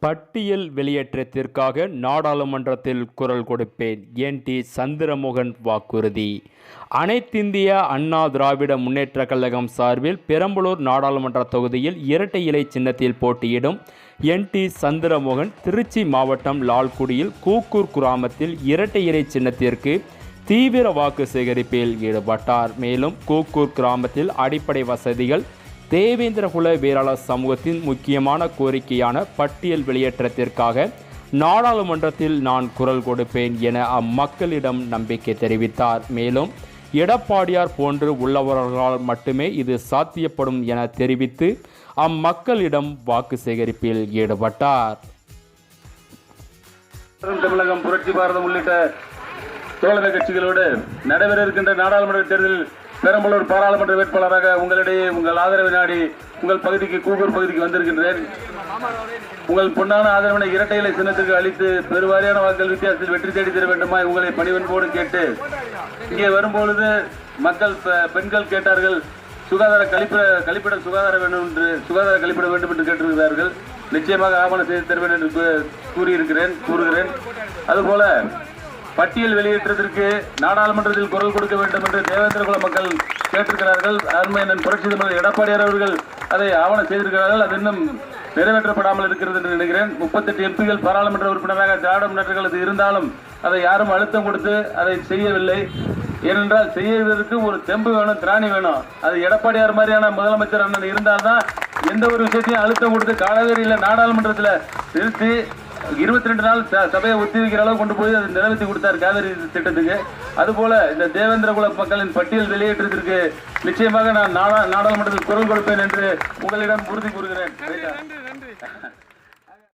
பட்டியல் வெளியேற்றத்திற்காக நாடாளுமன்றத்தில் குரல் கொடுப்பேன். என்.டி. சந்திரமோகன் வாக்குறுதி. அனைத்திந்திய அண்ணா திராவிட முன்னேற்றக் கழகம் சார்பில் பெரம்பலூர் நாடாளுமன்ற தொகுதியில் இரட்டை இலை சின்னத்தில் போட்டியிடும் என்.டி. சந்திரமோகன் திருச்சி மாவட்டம் லால்குடியில் கூக்கூர் கிராமத்தில் இரட்டை இலை சின்னத்திற்கு தீவிர வாக்கு சேகரிப்பில் ஈடுபட்டார். மேலும் கூக்கூர் கிராமத்தில் அடிப்படை வசதிகள், தேவேந்திரகுல வேளாளர் சமூகத்தின் முக்கியமான கோரிக்கையான பட்டியல் வெளியேற்றத்திற்காக நாடாளுமன்றத்தில் நான் குரல் கொடுப்பேன் என அம்மக்களிடம் நம்பிக்கை தெரிவித்தார். மேலும் எடப்பாடியார் போன்று உள்ளவர்களால் மட்டுமே இது சாத்தியப்படும் என தெரிவித்து அம்மக்களிடம் வாக்கு சேகரிப்பில் ஈடுபட்டார். தமிழகம், புரட்சி பாரதம் உள்ளிட்ட தோழமை கட்சிகளோடு நடைபெற இருக்கின்ற நாடாளுமன்ற தேர்தலில் பெரம்பலூர் பாராளுமன்ற வேட்பாளராக உங்களிடையே உங்கள் ஆதரவை நாடி உங்கள் பகுதிக்கு கூக்கூர் பகுதிக்கு வந்திருக்கின்றேன். உங்கள் பொன்னான ஆதரவினை இரட்டை இலை சின்னத்திற்கு அளித்து பெருவாரியான வாக்குகள் வித்தியாசத்தில் வெற்றி தேடி தர வேண்டுமா உங்களை பணிவன்போடு கேட்டு, இங்கே வரும்பொழுது மக்கள் பெண்கள் கேட்டார்கள், கழிப்பிட சுகாதார வேண்டும் என்று கேட்டிருக்கிறார்கள். நிச்சயமாக ஆவணம் செய்து தருவேன் என்று கூறுகிறேன். அதுபோல பட்டியல் வெளியேற்றத்திற்கு நாடாளுமன்றத்தில் குரல் கொடுக்க வேண்டும் என்று தேவேந்திரகுல மக்கள் கேட்டிருக்கிறார்கள். அருமையண்ணன் புரட்சி தலைவர் எடப்பாடியார் அவர்கள் அதை ஆவணம் செய்திருக்கிறார்கள். அது இன்னும் நிறைவேற்றப்படாமல் இருக்கிறது என்று நினைக்கிறேன். 38 எம்பிகள் பாராளுமன்ற உறுப்பினராக திராவிட முன்னேற்றங்கள் இருந்தாலும் அதை யாரும் அழுத்தம் கொடுத்து அதை செய்யவில்லை. ஏனென்றால் செய்வதற்கு ஒரு தெம்பு வேணும், திராணி வேணும். அது எடப்பாடியார் மாதிரியான முதலமைச்சர் அண்ணன் இருந்தால்தான் எந்த ஒரு விஷயத்தையும் அழுத்தம் கொடுத்து காவேரியில் நாடாளுமன்றத்தில் நிறுத்தி 22 நாள் சபையை ஒத்திவைக்கிற அளவு கொண்டு போய் அதை நிறைவேற்றி கொடுத்தார் காவிரி திட்டத்துக்கு. அதுபோல இந்த தேவேந்திரகுல மக்களின் பட்டியல் வெளியேற்றத்திற்கு நிச்சயமாக நான் நாடாளுமன்றத்தில் குரல் கொடுப்பேன் என்று உங்களிடம் உறுதி கூறுகிறேன்.